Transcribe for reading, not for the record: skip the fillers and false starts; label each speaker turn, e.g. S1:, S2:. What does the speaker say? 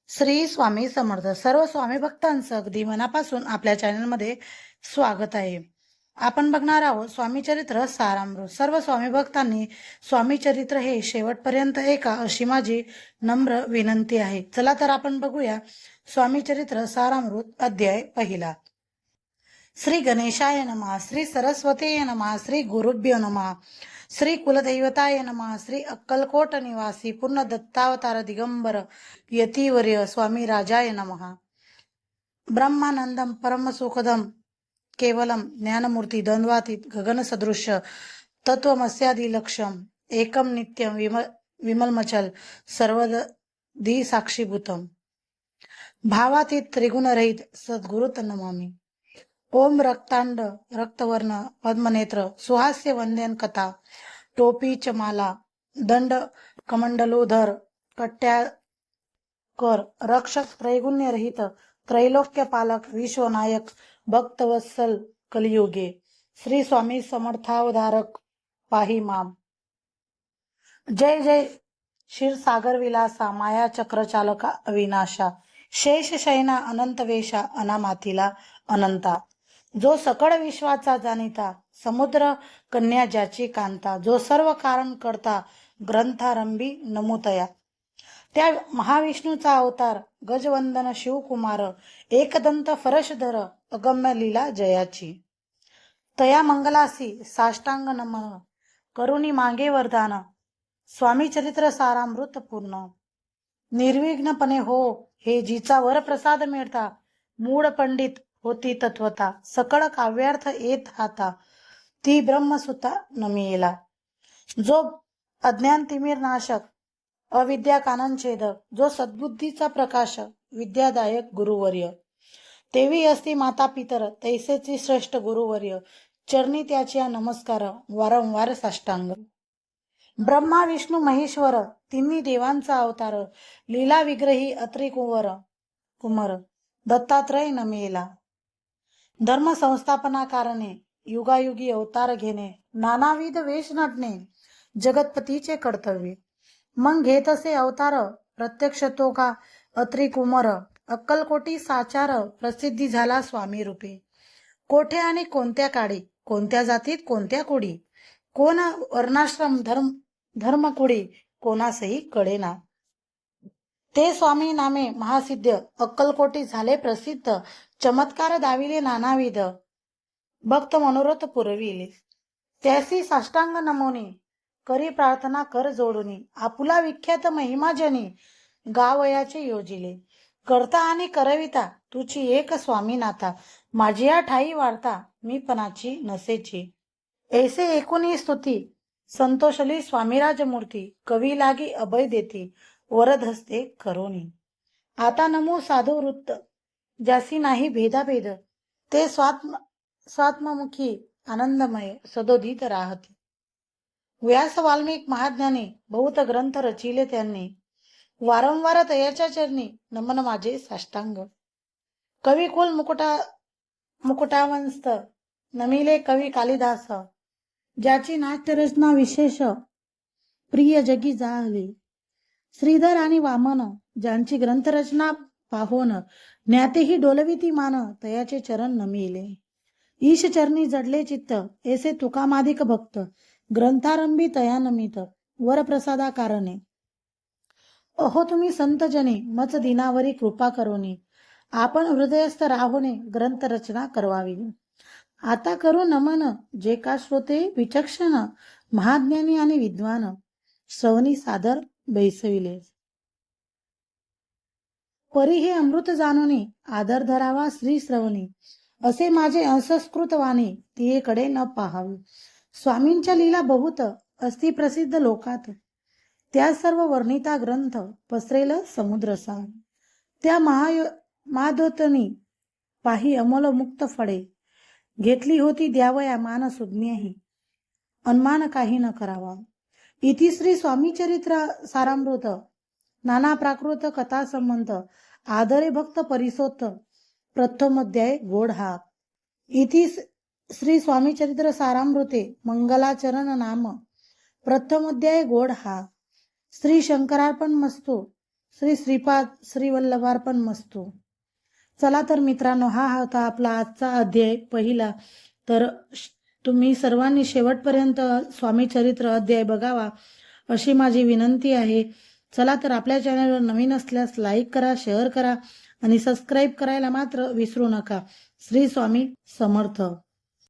S1: श्री स्वामी समर्थ. सर्व स्वामी भक्तांचं अगदी मनापासून आपल्या चॅनलमध्ये स्वागत आहे. आपण बघणार आहोत स्वामी चरित्र सारामृत. सर्व स्वामी भक्तांनी स्वामी चरित्र हे शेवटपर्यंत ऐका अशी माझी नम्र विनंती आहे. चला तर आपण बघूया स्वामी चरित्र सारामृत अध्याय पहिला. श्री गणेशाय नमः, श्री सरस्वतीय नमः, श्री गुरुभ्यो नमः, श्री कुलदैवताय नमः, श्री अक्कलकोट निवासी पूर्ण दत्तावतार दिगंबर यतीवर्य स्वामी राजाय नमः. ब्रह्मानंदम परमसुखदम केवलम ज्ञानमूर्ती द्वंद्वातीत गगन सदृश्य तत्वमस्यादिलक्ष्यम एकम नित्यम विमलमचल सर्वदी साक्षीभूतम भावातीत त्रिगुणरहित सद्गुरुत नमामि. ओम रक्तांड रक्तवर्ण पद्मनेत्र सुहास्य वंदन कथा टोपी चमाला दंड कमंडलोधर कट्याकर रक्षक त्रैगुण्य रहित त्रैलोक्य पालक विश्वनायक भक्तवत्सल कलियुगे श्री स्वामी समर्थावधारक पाही माम. जय जय क्षीरसागर विलासा माया चक्र चालका अविनाशा शेष शयना अनंत वेशा अनामातीला अनंता. जो सकळ विश्वाचा जाणिता समुद्र कन्या ज्याची कांता जो सर्व कारण करता ग्रंथारंभी नमुतया. त्या महाविष्णूचा अवतार गजवंदन शिवकुमार एकदंत फरशधर अगम्य लीला जयाची. तया मंगलासी साष्टांग नमन करुणी मागे वरदान स्वामी चरित्र सारामृत पूर्ण. निर्विघ्नपणे हो हे जिचा वरप्रसाद मिळता मूळ पंडित होती तत्वता सकळ काव्यार्थ येत हाता ती ब्रह्मसुता नमियेला. जो अज्ञान तिमिर नाशक अविद्या काननछेदक जो सद्बुद्धीचा प्रकाश विद्यादायक गुरुवर्य. तेवी असती माता पितर तैसेची श्रेष्ठ गुरुवर्य चरणी त्याच्या नमस्कार वारंवार साष्टांग. ब्रह्मा विष्णू महेश्वर तिन्ही देवांचा अवतार लीला विग्रही अत्रि कुमार दत्तात्रय नमियेला. धर्म संस्थापना कारणे युगायुगी अवतार घेणे नानाविध वेश नटणे जगतपतीचे कर्तव्य. मग घेत असे अवतार प्रत्यक्ष तो का अत्रि कुमार अक्कलकोटी साचार प्रसिद्धी झाला स्वामी रूपी. कोठे आणि कोणत्या काळी कोणत्या जातीत कोणत्या कुडी कोण वर्णाश्रम धर्मकुडी कोणासही कळेना. ते स्वामी नामे महासिद्ध अक्कलकोटी झाले प्रसिद्ध चमत्कार दाविले नानाविध भक्त मनोरथ पुरविले. त्यासी साष्टांग नमोनी करी प्रार्थना कर जोडूनी आपुला विख्यात महिमाजनी गावयाचे योजिले. करता आणि करविता तुची एक स्वामी नाथा माझी या ठाई वार्ता मी पणाची नसेची. ऐसे एकुणी स्तुती संतोषली स्वामीराज मूर्ती कवी लागी अभय देती वरद हस्ते करोनी. आता नमो साधू वृत्त ज्यासी नाही भेदाभेद ते स्वात्ममुखी आनंदमय सदोदित राहते. व्यास वाल्मिक महाज्ञानी बहुत ग्रंथ रचिले त्यांनी वारंवार तयाच्या चरणी नमन माझे साष्टांग. कवी कुल मुकुटावंस्त नमिले कवी कालिदास ज्याची नाट्यरचना विशेष प्रिय जगी जाहली. श्रीधर आणि वामन ज्यांची ग्रंथरचना पाहोन ज्ञातेही डोलविती मान तयाचे चरण नमिले. ईश चरणी जडले चित्त ऐसे तुकामादिक भक्त ग्रंथारंभी तया नमित वरप्रसादा कारणे. अहो तुम्ही संतजनी मच दिनावरी कृपा करोनी आपण हृदयस्थ राहोने ग्रंथरचना करवावी. आता करू नमन जे का श्रोते विचक्षण महाज्ञानी आणि विद्वान श्रवणी सादर बैसविले. परी हे अमृत जाणूनी आदर धरावा श्री श्रवणी असे माझे असंस्कृत वाणी तियेकडे न पाहावी. स्वामींच्या लीला बहुत अस्ति प्रसिद्ध लोकात त्या सर्व वर्णिता ग्रंथ पसरेल समुद्रसा. त्या महादोतनी पाही अमोल मुक्त फळे घेतली होती द्यावया मान सुज्ञही अनमान काही न करावा. इति श्री स्वामी चरित्र सारामृत नाना प्राकृत कथा संबंध आदरे भक्त परिसोत्त प्रथम अध्याय गोड हा. इति श्री स्वामी चरित्र सारामृते मंगलाचरण नाम प्रथम अध्याय गोड हा. श्री शंकरार्पण मस्तु. श्री श्रीपाद श्री वल्लभार्पण मस्तू. चला तर मित्रांनो, हा होता आपला आजचा अध्याय पहिला. तर तुम्ही सर्वांनी शेवटपर्यंत स्वामी चरित्र अध्याय बघावा अशी माझी विनंती आहे. चला तर आपल्या चॅनलवर नवीन असल्यास लाईक करा, शेअर करा आणि सबस्क्राईब करायला मात्र विसरू नका. श्री स्वामी समर्थ.